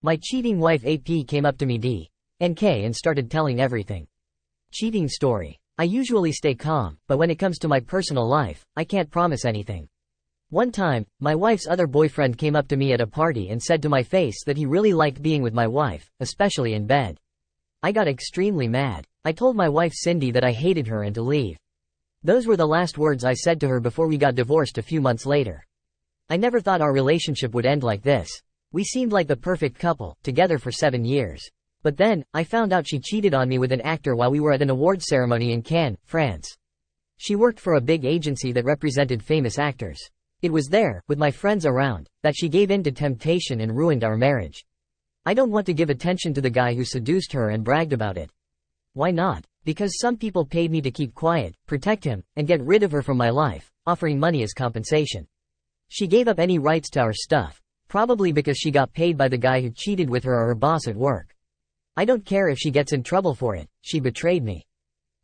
My cheating wife AP came up to me D&K and started telling everything. Cheating story. I usually stay calm, but when it comes to my personal life, I can't promise anything. One time, my wife's other boyfriend came up to me at a party and said to my face that he really liked being with my wife, especially in bed. I got extremely mad. I told my wife Cindy that I hated her and to leave. Those were the last words I said to her before we got divorced a few months later. I never thought our relationship would end like this. We seemed like the perfect couple, together for 7 years. But then, I found out she cheated on me with an actor while we were at an awards ceremony in Cannes, France. She worked for a big agency that represented famous actors. It was there, with my friends around, that she gave in to temptation and ruined our marriage. I don't want to give attention to the guy who seduced her and bragged about it. Why not? Because some people paid me to keep quiet, protect him, and get rid of her from my life, offering money as compensation. She gave up any rights to our stuff, probably because she got paid by the guy who cheated with her or her boss at work. I don't care if she gets in trouble for it, she betrayed me.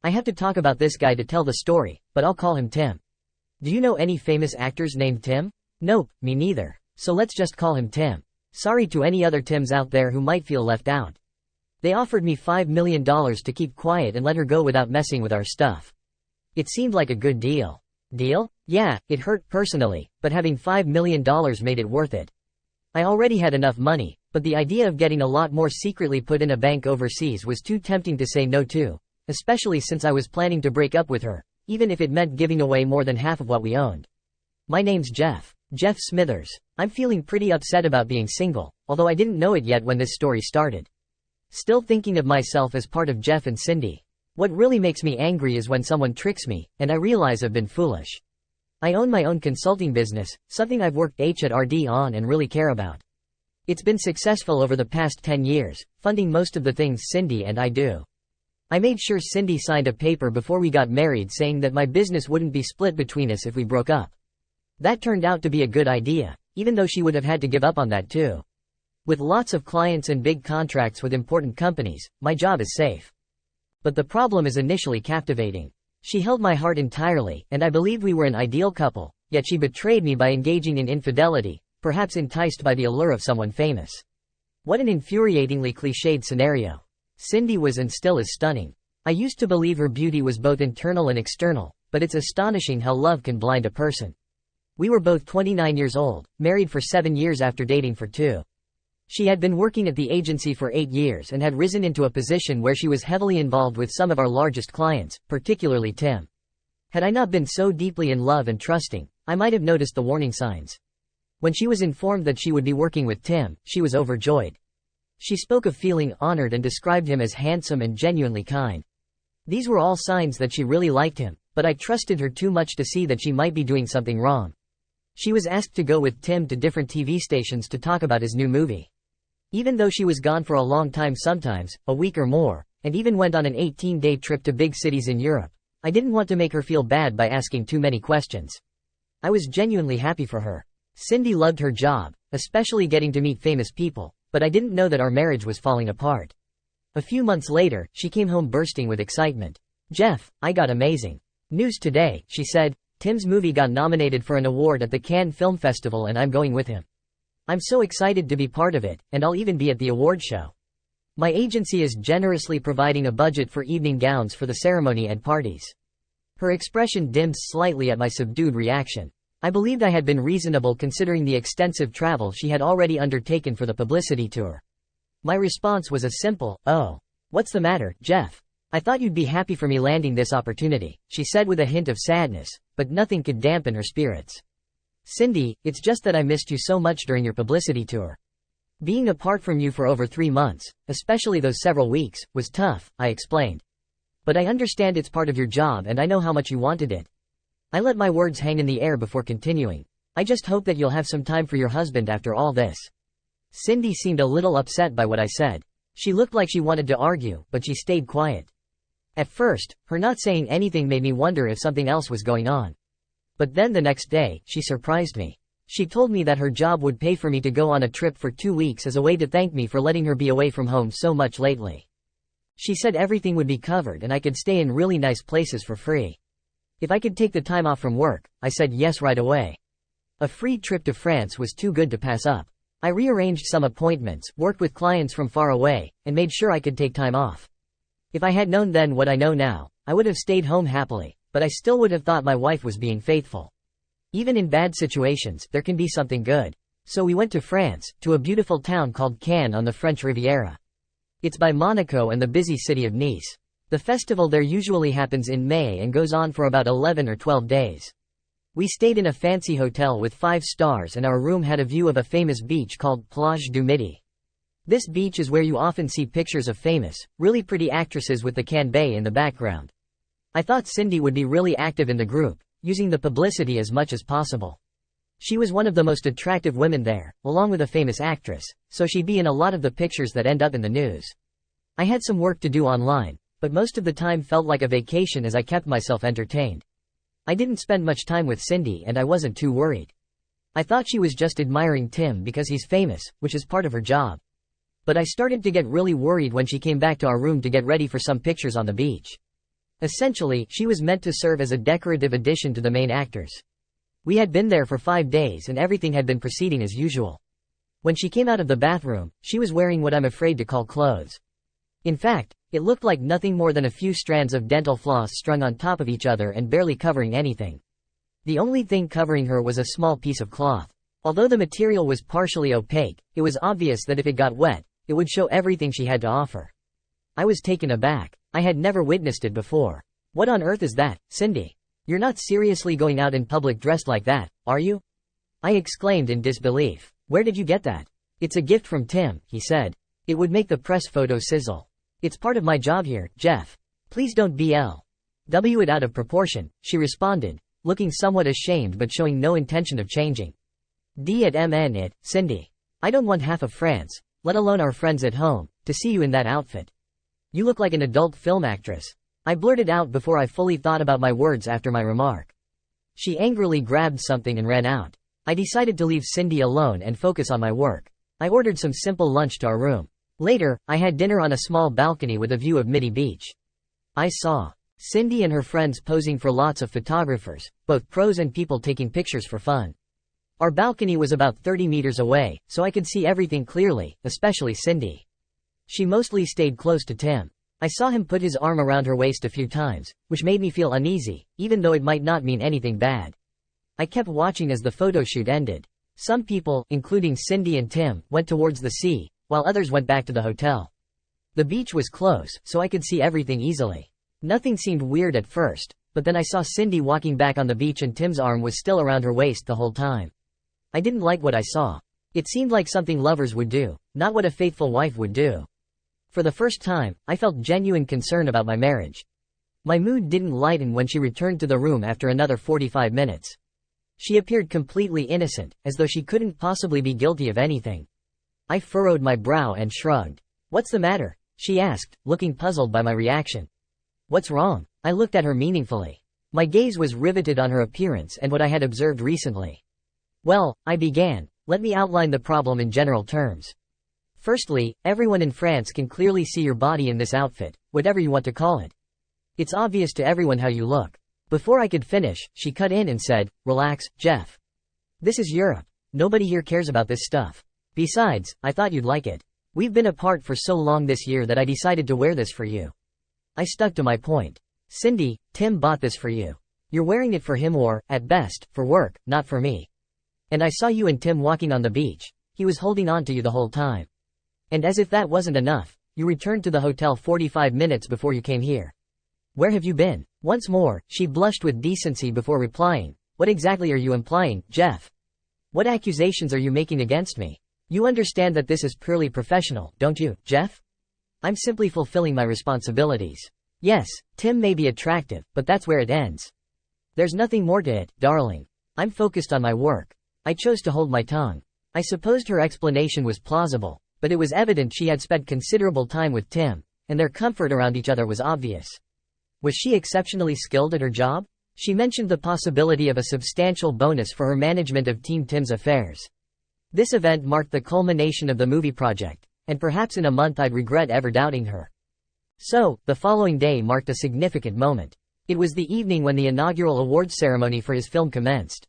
I have to talk about this guy to tell the story, but I'll call him Tim. Do you know any famous actors named Tim? Nope, me neither. So let's just call him Tim. Sorry to any other Tims out there who might feel left out. They offered me $5 million to keep quiet and let her go without messing with our stuff. It seemed like a good deal. Deal? Yeah, it hurt personally, but having $5 million made it worth it. I already had enough money, but the idea of getting a lot more secretly put in a bank overseas was too tempting to say no to, especially since I was planning to break up with her, even if it meant giving away more than half of what we owned. My name's Jeff Smithers. I'm feeling pretty upset about being single, although I didn't know it yet when this story started. Still thinking of myself as part of Jeff and Cindy. What really makes me angry is when someone tricks me, and I realize I've been foolish. I own my own consulting business, something I've worked hard on and really care about. It's been successful over the past 10 years, funding most of the things Cindy and I do. I made sure Cindy signed a paper before we got married saying that my business wouldn't be split between us if we broke up. That turned out to be a good idea, even though she would have had to give up on that too. With lots of clients and big contracts with important companies, my job is safe. But the problem is initially captivating. She held my heart entirely, and I believed we were an ideal couple, yet she betrayed me by engaging in infidelity, perhaps enticed by the allure of someone famous. What an infuriatingly cliched scenario. Cindy was and still is stunning. I used to believe her beauty was both internal and external, but it's astonishing how love can blind a person. We were both 29 years old, married for 7 years after dating for 2. She had been working at the agency for 8 years and had risen into a position where she was heavily involved with some of our largest clients, particularly Tim. Had I not been so deeply in love and trusting, I might have noticed the warning signs. When she was informed that she would be working with Tim, she was overjoyed. She spoke of feeling honored and described him as handsome and genuinely kind. These were all signs that she really liked him, but I trusted her too much to see that she might be doing something wrong. She was asked to go with Tim to different TV stations to talk about his new movie. Even though she was gone for a long time, sometimes a week or more, and even went on an 18-day trip to big cities in Europe, I didn't want to make her feel bad by asking too many questions. I was genuinely happy for her. Cindy loved her job, especially getting to meet famous people, but I didn't know that our marriage was falling apart. A few months later, she came home bursting with excitement. "Jeff, I got amazing news today," she said. "Tim's movie got nominated for an award at the Cannes Film Festival and I'm going with him. I'm so excited to be part of it, and I'll even be at the award show. My agency is generously providing a budget for evening gowns for the ceremony and parties." Her expression dimmed slightly at my subdued reaction. I believed I had been reasonable considering the extensive travel she had already undertaken for the publicity tour. My response was a simple, "Oh. What's the matter, Jeff? I thought you'd be happy for me landing this opportunity," she said with a hint of sadness, but nothing could dampen her spirits. "Cindy, it's just that I missed you so much during your publicity tour. Being apart from you for over 3 months, especially those several weeks, was tough," I explained. "But I understand it's part of your job and I know how much you wanted it." I let my words hang in the air before continuing. "I just hope that you'll have some time for your husband after all this." Cindy seemed a little upset by what I said. She looked like she wanted to argue, but she stayed quiet. At first, her not saying anything made me wonder if something else was going on. But then the next day, she surprised me. She told me that her job would pay for me to go on a trip for 2 weeks as a way to thank me for letting her be away from home so much lately. She said everything would be covered and I could stay in really nice places for free. If I could take the time off from work, I said yes right away. A free trip to France was too good to pass up. I rearranged some appointments, worked with clients from far away, and made sure I could take time off. If I had known then what I know now, I would have stayed home happily, but I still would have thought my wife was being faithful. Even in bad situations, there can be something good. So we went to France, to a beautiful town called Cannes on the French Riviera. It's by Monaco and the busy city of Nice. The festival there usually happens in May and goes on for about 11 or 12 days. We stayed in a fancy hotel with 5 stars and our room had a view of a famous beach called Plage du Midi. This beach is where you often see pictures of famous, really pretty actresses with the Cannes Bay in the background. I thought Cindy would be really active in the group, using the publicity as much as possible. She was one of the most attractive women there, along with a famous actress, so she'd be in a lot of the pictures that end up in the news. I had some work to do online, but most of the time felt like a vacation as I kept myself entertained. I didn't spend much time with Cindy and I wasn't too worried. I thought she was just admiring Tim because he's famous, which is part of her job. But I started to get really worried when she came back to our room to get ready for some pictures on the beach. Essentially, she was meant to serve as a decorative addition to the main actors. We had been there for 5 days and everything had been proceeding as usual. When she came out of the bathroom, she was wearing what I'm afraid to call clothes. In fact, it looked like nothing more than a few strands of dental floss strung on top of each other and barely covering anything. The only thing covering her was a small piece of cloth. Although the material was partially opaque, it was obvious that if it got wet, it would show everything she had to offer. I was taken aback. I had never witnessed it before. What on earth is that, Cindy? You're not seriously going out in public dressed like that, are you? I exclaimed in disbelief. Where did you get that? It's a gift from Tim, he said. It would make the press photo sizzle. It's part of my job here, Jeff. Please don't BL.W it out of proportion, she responded, looking somewhat ashamed but showing no intention of changing. D@MN it, Cindy. I don't want half of France, let alone our friends at home, to see you in that outfit. You look like an adult film actress. I blurted out before I fully thought about my words after my remark. She angrily grabbed something and ran out. I decided to leave Cindy alone and focus on my work. I ordered some simple lunch to our room. Later, I had dinner on a small balcony with a view of Midi Beach. I saw Cindy and her friends posing for lots of photographers, both pros and people taking pictures for fun. Our balcony was about 30 meters away, so I could see everything clearly, especially Cindy. She mostly stayed close to Tim. I saw him put his arm around her waist a few times, which made me feel uneasy, even though it might not mean anything bad. I kept watching as the photo shoot ended. Some people, including Cindy and Tim, went towards the sea, while others went back to the hotel. The beach was close, so I could see everything easily. Nothing seemed weird at first, but then I saw Cindy walking back on the beach and Tim's arm was still around her waist the whole time. I didn't like what I saw. It seemed like something lovers would do, not what a faithful wife would do. For the first time, I felt genuine concern about my marriage. My mood didn't lighten when she returned to the room after another 45 minutes. She appeared completely innocent, as though she couldn't possibly be guilty of anything. I furrowed my brow and shrugged. What's the matter? She asked, looking puzzled by my reaction. What's wrong? I looked at her meaningfully. My gaze was riveted on her appearance and what I had observed recently. Well, I began. Let me outline the problem in general terms. Firstly, everyone in France can clearly see your body in this outfit, whatever you want to call it. It's obvious to everyone how you look. Before I could finish, she cut in and said, Relax, Jeff. This is Europe. Nobody here cares about this stuff. Besides, I thought you'd like it. We've been apart for so long this year that I decided to wear this for you. I stuck to my point. Cindy, Tim bought this for you. You're wearing it for him or, at best, for work, not for me. And I saw you and Tim walking on the beach. He was holding on to you the whole time. And as if that wasn't enough, you returned to the hotel 45 minutes before you came here. Where have you been? Once more, she blushed with decency before replying. What exactly are you implying, Jeff? What accusations are you making against me? You understand that this is purely professional, don't you, Jeff? I'm simply fulfilling my responsibilities. Yes, Tim may be attractive, but that's where it ends. There's nothing more to it, darling. I'm focused on my work. I chose to hold my tongue. I supposed her explanation was plausible, but it was evident she had spent considerable time with Tim, and their comfort around each other was obvious. Was she exceptionally skilled at her job? She mentioned the possibility of a substantial bonus for her management of Team Tim's affairs. This event marked the culmination of the movie project, and perhaps in a month I'd regret ever doubting her. So, the following day marked a significant moment. It was the evening when the inaugural awards ceremony for his film commenced.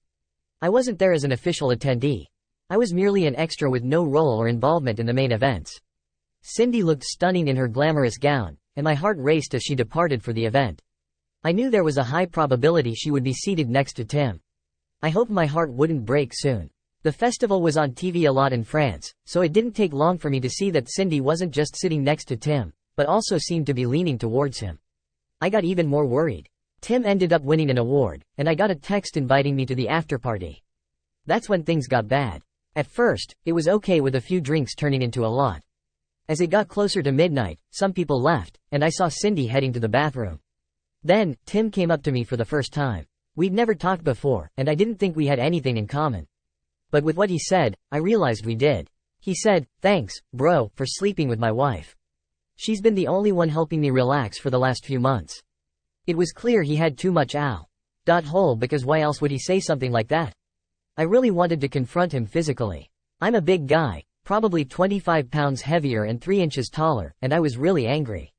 I wasn't there as an official attendee. I was merely an extra with no role or involvement in the main events. Cindy looked stunning in her glamorous gown, and my heart raced as she departed for the event. I knew there was a high probability she would be seated next to Tim. I hoped my heart wouldn't break soon. The festival was on TV a lot in France, so it didn't take long for me to see that Cindy wasn't just sitting next to Tim, but also seemed to be leaning towards him. I got even more worried. Tim ended up winning an award, and I got a text inviting me to the after-party. That's when things got bad. At first, it was okay with a few drinks turning into a lot. As it got closer to midnight, some people left, and I saw Cindy heading to the bathroom. Then, Tim came up to me for the first time. We'd never talked before, and I didn't think we had anything in common. But with what he said, I realized we did. He said, "Thanks, bro, for sleeping with my wife. She's been the only one helping me relax for the last few months." It was clear he had too much hole because why else would he say something like that? I really wanted to confront him physically. I'm a big guy, probably 25 pounds heavier and 3 inches taller, and I was really angry.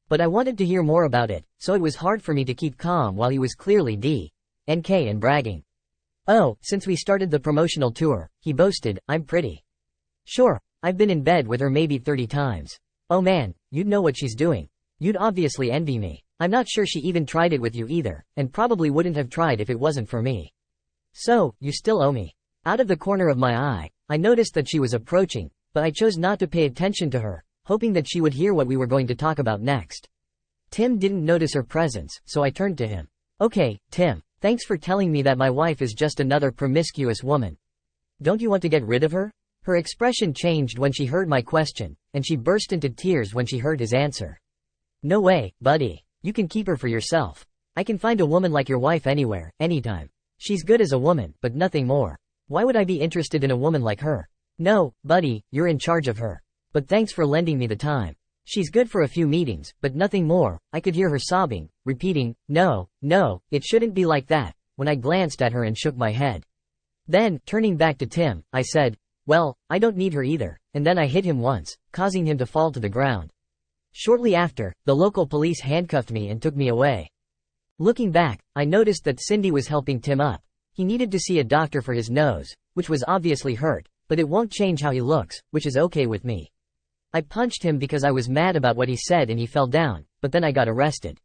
But I wanted to hear more about it, so it was hard for me to keep calm while he was clearly DNK and bragging. "Oh, since we started the promotional tour," he boasted, "I'm pretty. Sure, I've been in bed with her maybe 30 times. Oh man, you'd know what she's doing. You'd obviously envy me. I'm not sure she even tried it with you either, and probably wouldn't have tried if it wasn't for me. So, you still owe me." Out of the corner of my eye, I noticed that she was approaching, but I chose not to pay attention to her, hoping that she would hear what we were going to talk about next. Tim didn't notice her presence, so I turned to him. "Okay, Tim, thanks for telling me that my wife is just another promiscuous woman. Don't you want to get rid of her?" Her expression changed when she heard my question, and she burst into tears when she heard his answer. "No way, buddy. You can keep her for yourself. I can find a woman like your wife anywhere, anytime. She's good as a woman, but nothing more. Why would I be interested in a woman like her? No, buddy, you're in charge of her. But thanks for lending me the time. She's good for a few meetings, but nothing more." I could hear her sobbing, repeating, "No, it shouldn't be like that," when I glanced at her and shook my head. Then, turning back to Tim, I said, "Well, I don't need her either," and then I hit him once, causing him to fall to the ground. Shortly after, the local police handcuffed me and took me away. Looking back, I noticed that Cindy was helping Tim up. He needed to see a doctor for his nose, which was obviously hurt, but it won't change how he looks, which is okay with me. I punched him because I was mad about what he said and he fell down, but then I got arrested.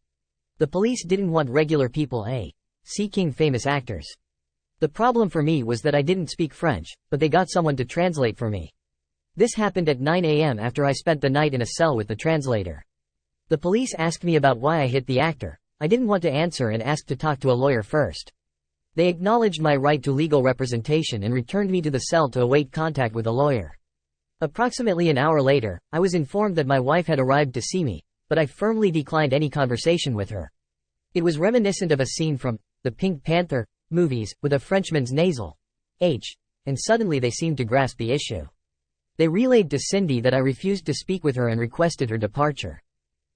The police didn't want regular people seeking famous actors. The problem for me was that I didn't speak French, but they got someone to translate for me. This happened at 9 a.m. after I spent the night in a cell with the translator. The police asked me about why I hit the actor. I didn't want to answer and asked to talk to a lawyer first. They acknowledged my right to legal representation and returned me to the cell to await contact with a lawyer. Approximately an hour later, I was informed that my wife had arrived to see me, but I firmly declined any conversation with her. It was reminiscent of a scene from the Pink Panther movies, with a Frenchman's nasal H, and suddenly they seemed to grasp the issue. They relayed to Cindy that I refused to speak with her and requested her departure.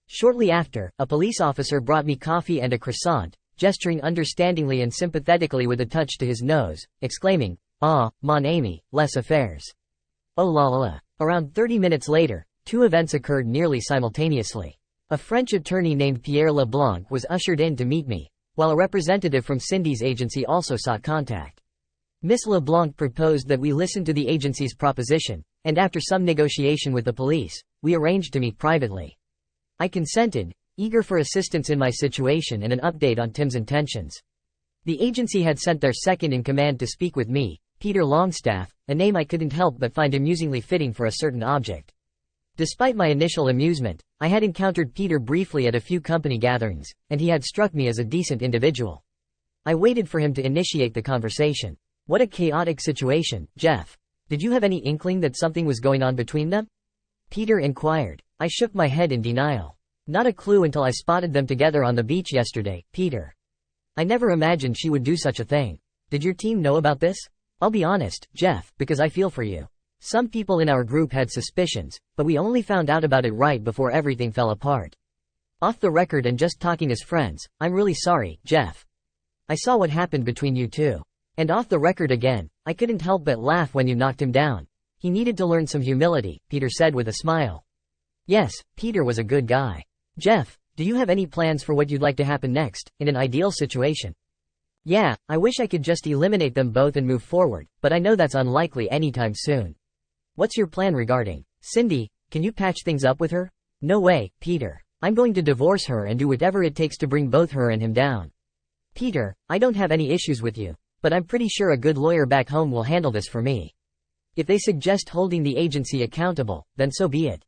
Shortly after, a police officer brought me coffee and a croissant, gesturing understandingly and sympathetically with a touch to his nose, exclaiming, "Ah, mon ami, les affaires." Oh la la. Around 30 minutes later, two events occurred nearly simultaneously. A French attorney named Pierre Leblanc was ushered in to meet me, while a representative from Cindy's agency also sought contact. Miss LeBlanc proposed that we listen to the agency's proposition, and after some negotiation with the police, we arranged to meet privately. I consented, eager for assistance in my situation and an update on Tim's intentions. The agency had sent their second-in-command to speak with me, Peter Longstaff, a name I couldn't help but find amusingly fitting for a certain object. Despite my initial amusement, I had encountered Peter briefly at a few company gatherings, and he had struck me as a decent individual. I waited for him to initiate the conversation. "What a chaotic situation, Jeff. Did you have any inkling that something was going on between them?" Peter inquired. I shook my head in denial. "Not a clue until I spotted them together on the beach yesterday, Peter. I never imagined she would do such a thing. Did your team know about this?" "I'll be honest, Jeff, because I feel for you. Some people in our group had suspicions, but we only found out about it right before everything fell apart. Off the record and just talking as friends, I'm really sorry, Jeff. I saw what happened between you two. And off the record again, I couldn't help but laugh when you knocked him down. He needed to learn some humility," Peter said with a smile. Yes, Peter was a good guy. "Jeff, do you have any plans for what you'd like to happen next, in an ideal situation?" Yeah, I wish I could just eliminate them both and move forward, but I know that's unlikely anytime soon. What's your plan regarding Cindy? Can you patch things up with her? No way, Peter. I'm going to divorce her and do whatever it takes to bring both her and him down. Peter, I don't have any issues with you, but I'm pretty sure a good lawyer back home will handle this for me. If they suggest holding the agency accountable, then so be it.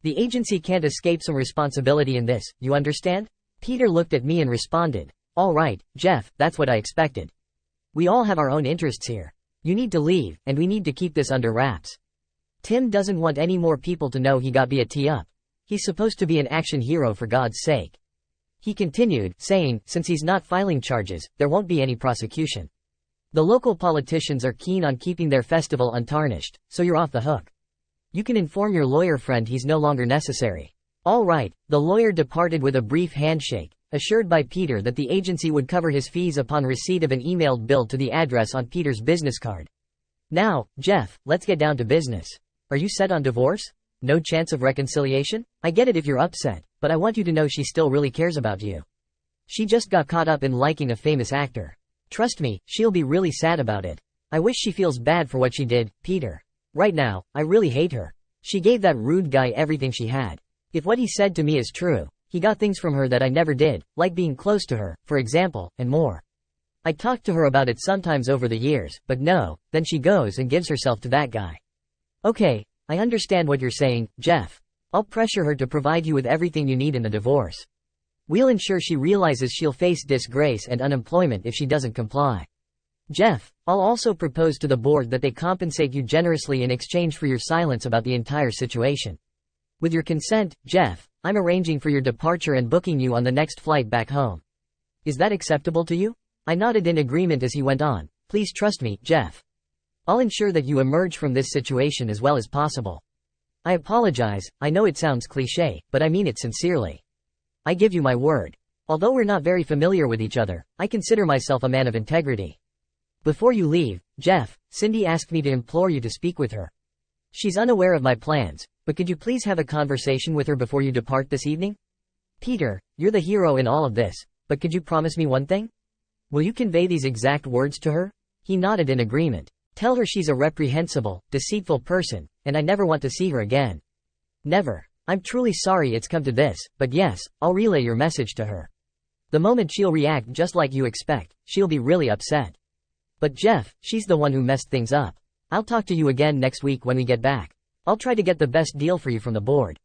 The agency can't escape some responsibility in this, you understand? Peter looked at me and responded, all right, Jeff, that's what I expected. We all have our own interests here. You need to leave, and we need to keep this under wraps. Tim doesn't want any more people to know he got me a tee up. He's supposed to be an action hero for God's sake. He continued, saying, since he's not filing charges, there won't be any prosecution. The local politicians are keen on keeping their festival untarnished, so you're off the hook. You can inform your lawyer friend he's no longer necessary. All right, the lawyer departed with a brief handshake, assured by Peter that the agency would cover his fees upon receipt of an emailed bill to the address on Peter's business card. Now, Jeff, let's get down to business. Are you set on divorce? No chance of reconciliation? I get it if you're upset, but I want you to know she still really cares about you. She just got caught up in liking a famous actor. Trust me, she'll be really sad about it. I wish she feels bad for what she did, Peter. Right now, I really hate her. She gave that rude guy everything she had. If what he said to me is true, he got things from her that I never did, like being close to her, for example, and more. I talked to her about it sometimes over the years, but no, then she goes and gives herself to that guy. Okay, I understand what you're saying, Jeff. I'll pressure her to provide you with everything you need in the divorce. We'll ensure she realizes she'll face disgrace and unemployment if she doesn't comply. Jeff, I'll also propose to the board that they compensate you generously in exchange for your silence about the entire situation. With your consent, Jeff, I'm arranging for your departure and booking you on the next flight back home. Is that acceptable to you? I nodded in agreement as he went on. Please trust me, Jeff. I'll ensure that you emerge from this situation as well as possible. I apologize, I know it sounds cliché, but I mean it sincerely. I give you my word. Although we're not very familiar with each other, I consider myself a man of integrity. Before you leave, Jeff, Cindy asked me to implore you to speak with her. She's unaware of my plans, but could you please have a conversation with her before you depart this evening? Peter, you're the hero in all of this, but could you promise me one thing? Will you convey these exact words to her? He nodded in agreement. Tell her she's a reprehensible, deceitful person, and I never want to see her again. Never. I'm truly sorry it's come to this, but yes, I'll relay your message to her. The moment she'll react just like you expect, she'll be really upset. But Jeff, she's the one who messed things up. I'll talk to you again next week when we get back. I'll try to get the best deal for you from the board.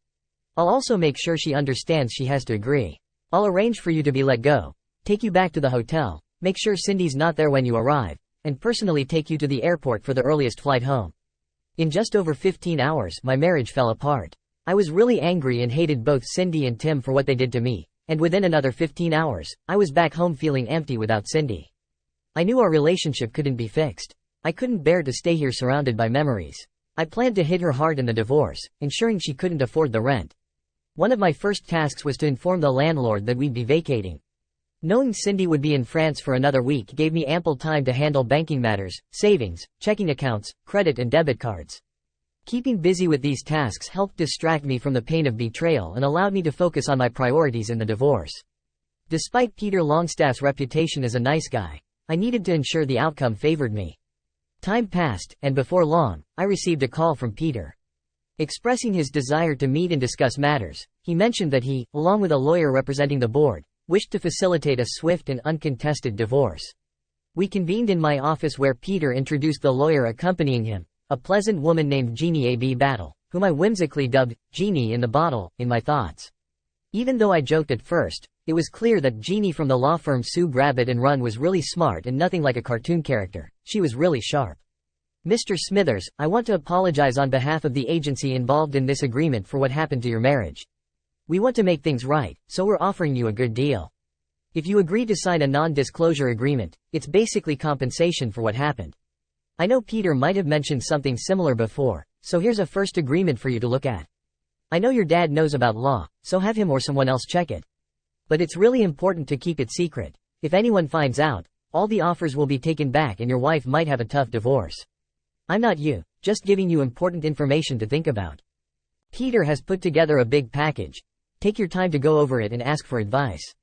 I'll also make sure she understands she has to agree. I'll arrange for you to be let go, take you back to the hotel, make sure Cindy's not there when you arrive, and personally take you to the airport for the earliest flight home. In just over 15 hours, my marriage fell apart. I was really angry and hated both Cindy and Tim for what they did to me, and within another 15 hours, I was back home feeling empty without Cindy. I knew our relationship couldn't be fixed. I couldn't bear to stay here surrounded by memories. I planned to hit her hard in the divorce, ensuring she couldn't afford the rent. One of my first tasks was to inform the landlord that we'd be vacating. Knowing Cindy would be in France for another week gave me ample time to handle banking matters, savings, checking accounts, credit and debit cards. Keeping busy with these tasks helped distract me from the pain of betrayal and allowed me to focus on my priorities in the divorce. Despite Peter Longstaff's reputation as a nice guy, I needed to ensure the outcome favored me. Time passed, and before long, I received a call from Peter. Expressing his desire to meet and discuss matters, he mentioned that he, along with a lawyer representing the board, wished to facilitate a swift and uncontested divorce. We convened in my office where Peter introduced the lawyer accompanying him, a pleasant woman named Jeannie A.B. Battle, whom I whimsically dubbed Jeannie in the Bottle, in my thoughts. Even though I joked at first, it was clear that Jeannie from the law firm Sue Grabbit and Run was really smart and nothing like a cartoon character. She was really sharp. Mr. Smithers, I want to apologize on behalf of the agency involved in this agreement for what happened to your marriage. We want to make things right, so we're offering you a good deal. If you agree to sign a non-disclosure agreement, it's basically compensation for what happened. I know Peter might have mentioned something similar before, so here's a first agreement for you to look at. I know your dad knows about law, so have him or someone else check it. But it's really important to keep it secret. If anyone finds out, all the offers will be taken back and your wife might have a tough divorce. I'm not you, just giving you important information to think about. Peter has put together a big package. Take your time to go over it and ask for advice.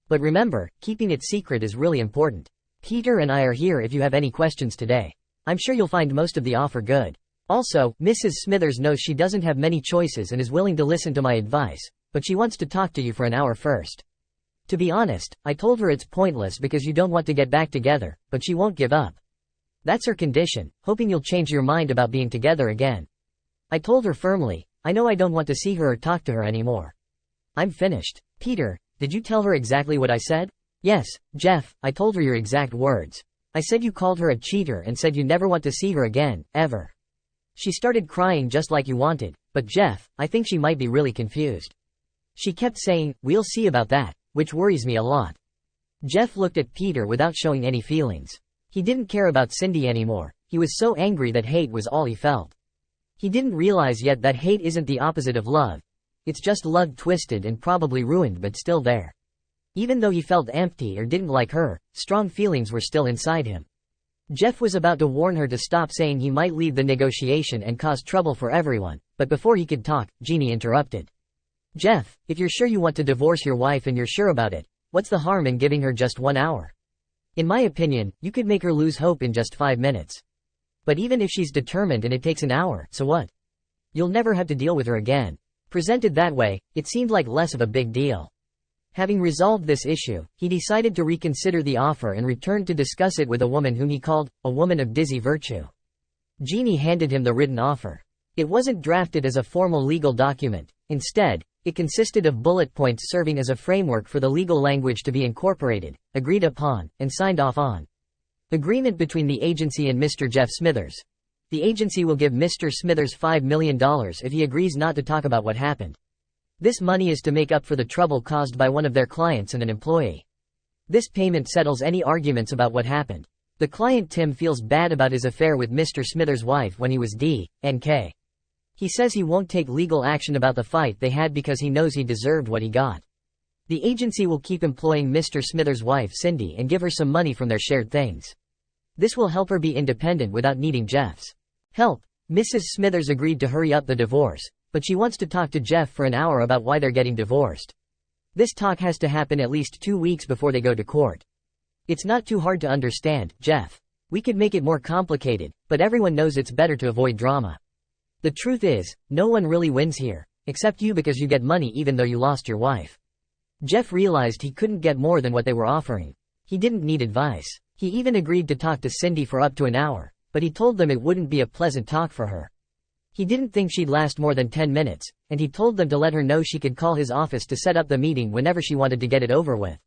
But remember, keeping it secret is really important. Peter and I are here if you have any questions today. I'm sure you'll find most of the offer good. Also, Mrs. Smithers knows she doesn't have many choices and is willing to listen to my advice, but she wants to talk to you for an hour first. To be honest, I told her it's pointless because you don't want to get back together, but she won't give up. That's her condition, hoping you'll change your mind about being together again. I told her firmly, I know I don't want to see her or talk to her anymore. I'm finished. Peter, did you tell her exactly what I said? Yes, Jeff, I told her your exact words. I said you called her a cheater and said you never want to see her again, ever. She started crying just like you wanted, but Jeff, I think she might be really confused. She kept saying, we'll see about that, which worries me a lot. Jeff looked at Peter without showing any feelings. He didn't care about Cindy anymore, he was so angry that hate was all he felt. He didn't realize yet that hate isn't the opposite of love. It's just love twisted and probably ruined but still there. Even though he felt empty or didn't like her, strong feelings were still inside him. Jeff was about to warn her to stop saying he might lead the negotiation and cause trouble for everyone, but before he could talk, Jeannie interrupted. Jeff, if you're sure you want to divorce your wife and you're sure about it, what's the harm in giving her just 1 hour? In my opinion, you could make her lose hope in just 5 minutes. But even if she's determined and it takes an hour, so what? You'll never have to deal with her again. Presented that way, it seemed like less of a big deal. Having resolved this issue, he decided to reconsider the offer and returned to discuss it with a woman whom he called, a woman of dizzy virtue. Jeannie handed him the written offer. It wasn't drafted as a formal legal document. Instead, it consisted of bullet points serving as a framework for the legal language to be incorporated, agreed upon, and signed off on. Agreement between the agency and Mr. Jeff Smithers. The agency will give Mr. Smithers $5 million if he agrees not to talk about what happened. This money is to make up for the trouble caused by one of their clients and an employee. This payment settles any arguments about what happened. The client Tim feels bad about his affair with Mr. Smithers' wife when he was D&K. He says he won't take legal action about the fight they had because he knows he deserved what he got. The agency will keep employing Mr. Smithers' wife Cindy and give her some money from their shared things. This will help her be independent without needing Jeff's help. Mrs. Smithers agreed to hurry up the divorce, but she wants to talk to Jeff for an hour about why they're getting divorced. This talk has to happen at least 2 weeks before they go to court. It's not too hard to understand, Jeff. We could make it more complicated, but everyone knows it's better to avoid drama. The truth is, no one really wins here, except you because you get money even though you lost your wife. Jeff realized he couldn't get more than what they were offering. He didn't need advice. He even agreed to talk to Cindy for up to an hour, but he told them it wouldn't be a pleasant talk for her. He didn't think she'd last more than 10 minutes, and he told them to let her know she could call his office to set up the meeting whenever she wanted to get it over with.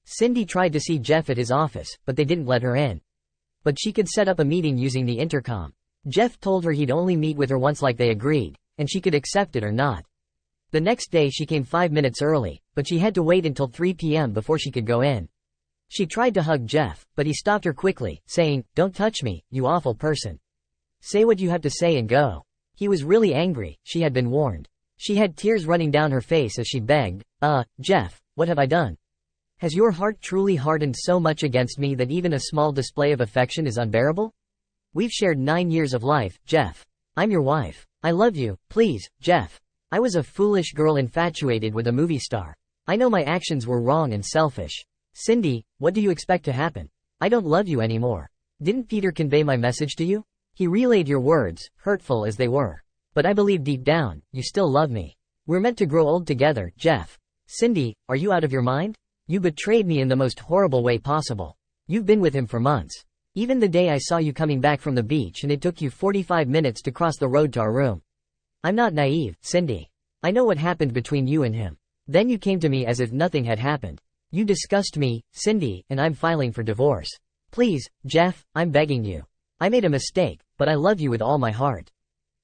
Cindy tried to see Jeff at his office, but they didn't let her in. But she could set up a meeting using the intercom. Jeff told her he'd only meet with her once like they agreed, and she could accept it or not. The next day she came 5 minutes early, but she had to wait until 3 p.m. before she could go in. She tried to hug Jeff, but he stopped her quickly, saying, "Don't touch me, you awful person. Say what you have to say and go." He was really angry, she had been warned. She had tears running down her face as she begged, Jeff, what have I done? Has your heart truly hardened so much against me that even a small display of affection is unbearable? We've shared 9 years of life, Jeff. I'm your wife. I love you, please, Jeff. I was a foolish girl infatuated with a movie star. I know my actions were wrong and selfish. Cindy, what do you expect to happen? I don't love you anymore. Didn't Peter convey my message to you? He relayed your words, hurtful as they were. But I believe deep down, you still love me. We're meant to grow old together, Jeff. Cindy, are you out of your mind? You betrayed me in the most horrible way possible. You've been with him for months. Even the day I saw you coming back from the beach and it took you 45 minutes to cross the road to our room. I'm not naive, Cindy. I know what happened between you and him. Then you came to me as if nothing had happened. You discussed me, Cindy, and I'm filing for divorce. Please, Jeff, I'm begging you. I made a mistake, but I love you with all my heart.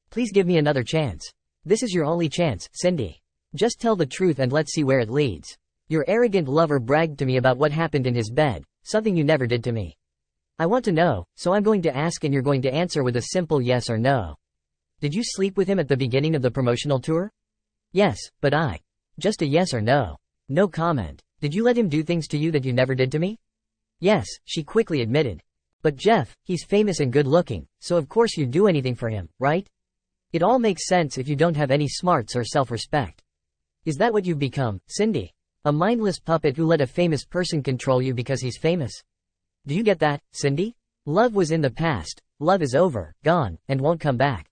Please give me another chance. This is your only chance, Cindy. Just tell the truth and let's see where it leads. Your arrogant lover bragged to me about what happened in his bed, something you never did to me. I want to know, so I'm going to ask and you're going to answer with a simple yes or no. Did you sleep with him at the beginning of the promotional tour? Yes, but just a yes or no. No comment. Did you let him do things to you that you never did to me? Yes, she quickly admitted. But Jeff, he's famous and good looking, so of course you'd do anything for him, right? It all makes sense if you don't have any smarts or self-respect. Is that what you've become, Cindy? A mindless puppet who let a famous person control you because he's famous? Do you get that, Cindy? Love was in the past, love is over, gone, and won't come back.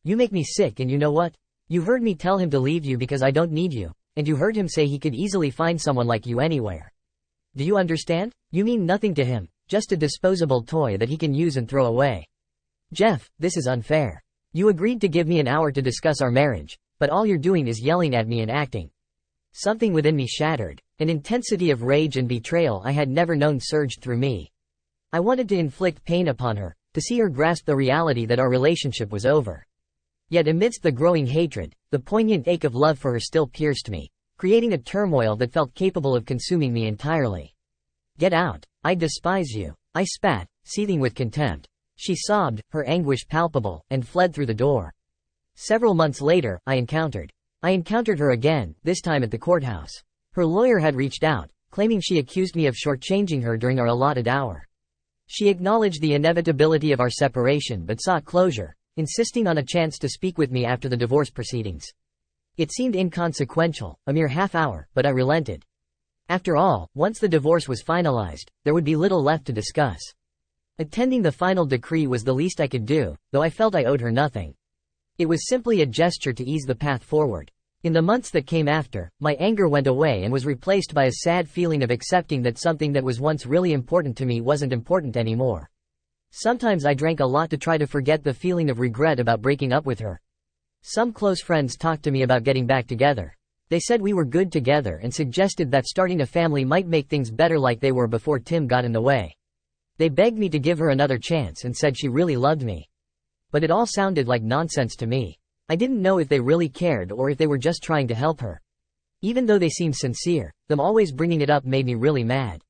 You make me sick, and you know what? You heard me tell him to leave you because I don't need you, and you heard him say he could easily find someone like you anywhere. Do you understand? You mean nothing to him, just a disposable toy that he can use and throw away. Jeff, this is unfair. You agreed to give me an hour to discuss our marriage, but all you're doing is yelling at me and acting. Something within me shattered. An intensity of rage and betrayal I had never known surged through me. I wanted to inflict pain upon her, to see her grasp the reality that our relationship was over. Yet amidst the growing hatred, the poignant ache of love for her still pierced me, creating a turmoil that felt capable of consuming me entirely. Get out. I despise you. I spat, seething with contempt. She sobbed, her anguish palpable, and fled through the door. Several months later, I encountered her again, this time at the courthouse. Her lawyer had reached out, claiming she accused me of shortchanging her during our allotted hour. She acknowledged the inevitability of our separation but sought closure, insisting on a chance to speak with me after the divorce proceedings. It seemed inconsequential, a mere half hour, but I relented. After all, once the divorce was finalized, there would be little left to discuss. Attending the final decree was the least I could do, though I felt I owed her nothing. It was simply a gesture to ease the path forward. In the months that came after, my anger went away and was replaced by a sad feeling of accepting that something that was once really important to me wasn't important anymore. Sometimes I drank a lot to try to forget the feeling of regret about breaking up with her. Some close friends talked to me about getting back together. They said we were good together and suggested that starting a family might make things better like they were before Tim got in the way. They begged me to give her another chance and said she really loved me. But it all sounded like nonsense to me. I didn't know if they really cared or if they were just trying to help her. Even though they seemed sincere, them always bringing it up made me really mad.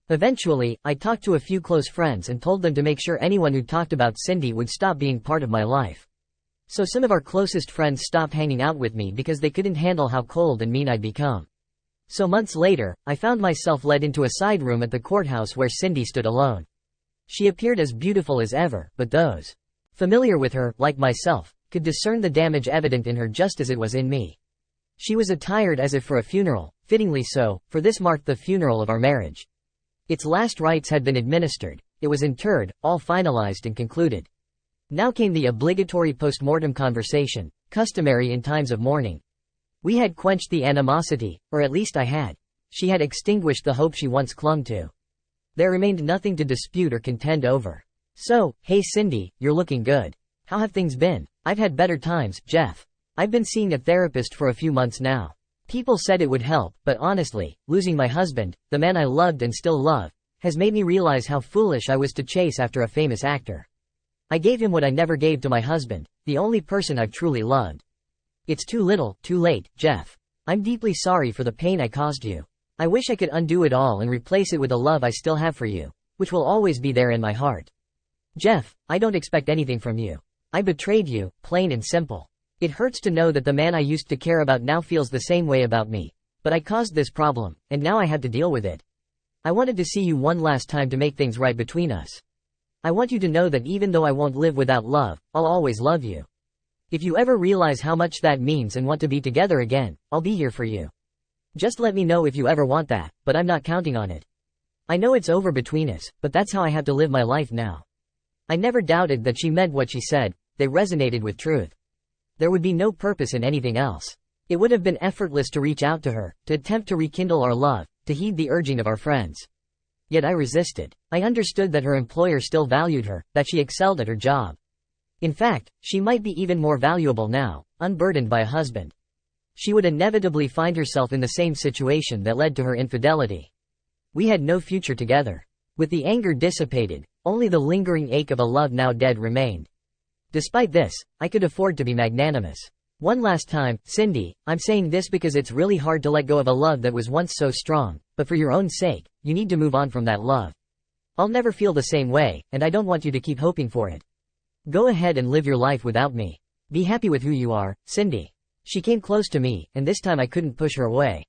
Eventually, I talked to a few close friends and told them to make sure anyone who talked about Cindy would stop being part of my life. So some of our closest friends stopped hanging out with me because they couldn't handle how cold and mean I'd become. So months later, I found myself led into a side room at the courthouse where Cindy stood alone. She appeared as beautiful as ever, but those familiar with her, like myself, could discern the damage evident in her just as it was in me. She was attired as if for a funeral, fittingly so, for this marked the funeral of our marriage. Its last rites had been administered, it was interred, all finalized and concluded. Now came the obligatory post-mortem conversation, customary in times of mourning. We had quenched the animosity, or at least I had. She had extinguished the hope she once clung to. There remained nothing to dispute or contend over. So, hey Cindy, you're looking good. How have things been? I've had better times, Jeff. I've been seeing a therapist for a few months now. People said it would help, but honestly, losing my husband, the man I loved and still love, has made me realize how foolish I was to chase after a famous actor. I gave him what I never gave to my husband, the only person I've truly loved. It's too little, too late, Jeff. I'm deeply sorry for the pain I caused you. I wish I could undo it all and replace it with the love I still have for you, which will always be there in my heart. Jeff, I don't expect anything from you. I betrayed you, plain and simple. It hurts to know that the man I used to care about now feels the same way about me. But I caused this problem, and now I have to deal with it. I wanted to see you one last time to make things right between us. I want you to know that even though I won't live without love, I'll always love you. If you ever realize how much that means and want to be together again, I'll be here for you. Just let me know if you ever want that, but I'm not counting on it. I know it's over between us, but that's how I have to live my life now. I never doubted that she meant what she said, they resonated with truth. There would be no purpose in anything else. It would have been effortless to reach out to her, to attempt to rekindle our love, to heed the urging of our friends. Yet I resisted. I understood that her employer still valued her, that she excelled at her job. In fact, she might be even more valuable now, unburdened by a husband. She would inevitably find herself in the same situation that led to her infidelity. We had no future together. With the anger dissipated, only the lingering ache of a love now dead remained. Despite this, I could afford to be magnanimous. One last time, Cindy, I'm saying this because it's really hard to let go of a love that was once so strong, but for your own sake, you need to move on from that love. I'll never feel the same way, and I don't want you to keep hoping for it. Go ahead and live your life without me. Be happy with who you are, Cindy. She came close to me, and this time I couldn't push her away.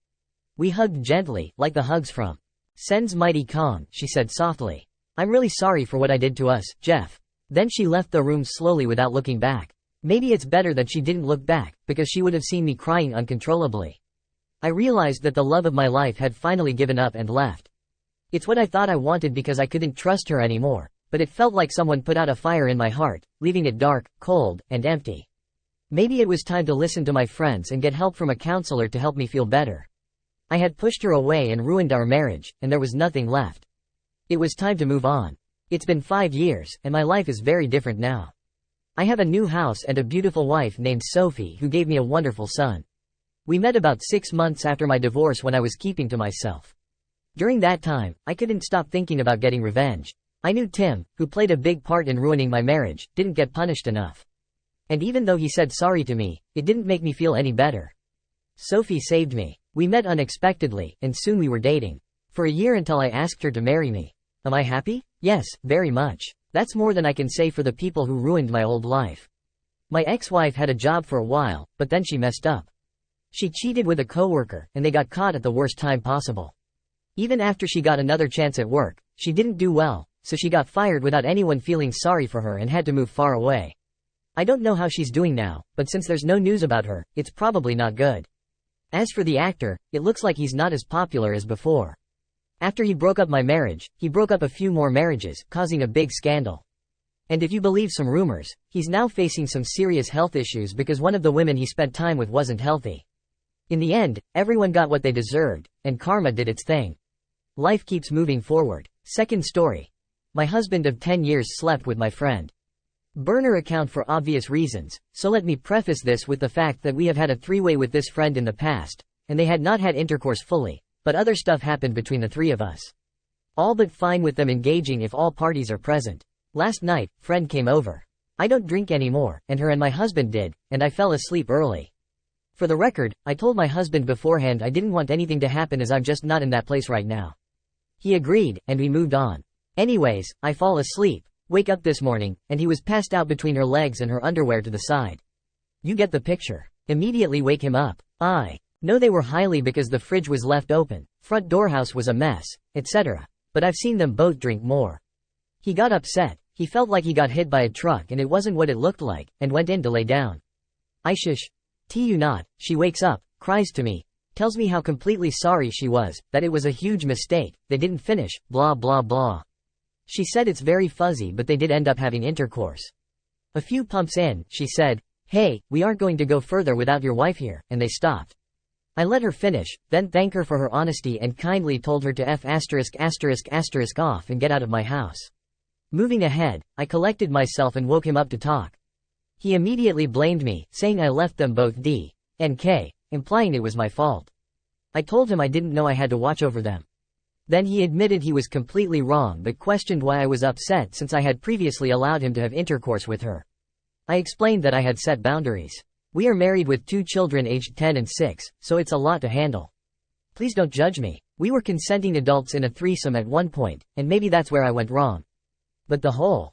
We hugged gently, like the hugs from Sen's Mighty Kong, she said softly. I'm really sorry for what I did to us, Jeff. Then she left the room slowly without looking back. Maybe it's better that she didn't look back, because she would have seen me crying uncontrollably. I realized that the love of my life had finally given up and left. It's what I thought I wanted because I couldn't trust her anymore, but it felt like someone put out a fire in my heart, leaving it dark, cold, and empty. Maybe it was time to listen to my friends and get help from a counselor to help me feel better. I had pushed her away and ruined our marriage, and there was nothing left. It was time to move on. It's been 5 years, and my life is very different now. I have a new house and a beautiful wife named Sophie who gave me a wonderful son. We met about 6 months after my divorce when I was keeping to myself. During that time, I couldn't stop thinking about getting revenge. I knew Tim, who played a big part in ruining my marriage, didn't get punished enough. And even though he said sorry to me, it didn't make me feel any better. Sophie saved me. We met unexpectedly, and soon we were dating. For a year until I asked her to marry me. Am I happy? Yes, very much. That's more than I can say for the people who ruined my old life. My ex-wife had a job for a while, but then she messed up. She cheated with a coworker, and they got caught at the worst time possible. Even after she got another chance at work, she didn't do well, so she got fired without anyone feeling sorry for her and had to move far away. I don't know how she's doing now, but since there's no news about her, it's probably not good. As for the actor, it looks like he's not as popular as before. After he broke up my marriage, he broke up a few more marriages, causing a big scandal. And if you believe some rumors, he's now facing some serious health issues because one of the women he spent time with wasn't healthy. In the end, everyone got what they deserved, and karma did its thing. Life keeps moving forward. Second story. My husband of 10 years slept with my friend. Burner account for obvious reasons, so let me preface this with the fact that we have had a three-way with this friend in the past, and they had not had intercourse fully, but other stuff happened between the three of us. All but fine with them engaging if all parties are present. Last night, friend came over. I don't drink anymore, and her and my husband did, and I fell asleep early. For the record, I told my husband beforehand I didn't want anything to happen as I'm just not in that place right now. He agreed, and we moved on. Anyways, I fall asleep, wake up this morning, and he was passed out between her legs and her underwear to the side. You get the picture. Immediately wake him up. I know they were highly because the fridge was left open, front doorhouse was a mess, etc. But I've seen them both drink more. He got upset, he felt like he got hit by a truck and it wasn't what it looked like, and went in to lay down. I shush. You not, she wakes up, cries to me, tells me how completely sorry she was, that it was a huge mistake, they didn't finish, blah blah blah. She said it's very fuzzy but they did end up having intercourse. A few pumps in, she said, hey, we aren't going to go further without your wife here, and they stopped. I let her finish, then thank her for her honesty and kindly told her to F*** off and get out of my house. Moving ahead, I collected myself and woke him up to talk. He immediately blamed me, saying I left them both D and K, implying it was my fault. I told him I didn't know I had to watch over them. Then he admitted he was completely wrong but questioned why I was upset since I had previously allowed him to have intercourse with her. I explained that I had set boundaries. We are married with 2 children aged 10 and 6, so it's a lot to handle. Please don't judge me. We were consenting adults in a threesome at one point, and maybe that's where I went wrong. But the whole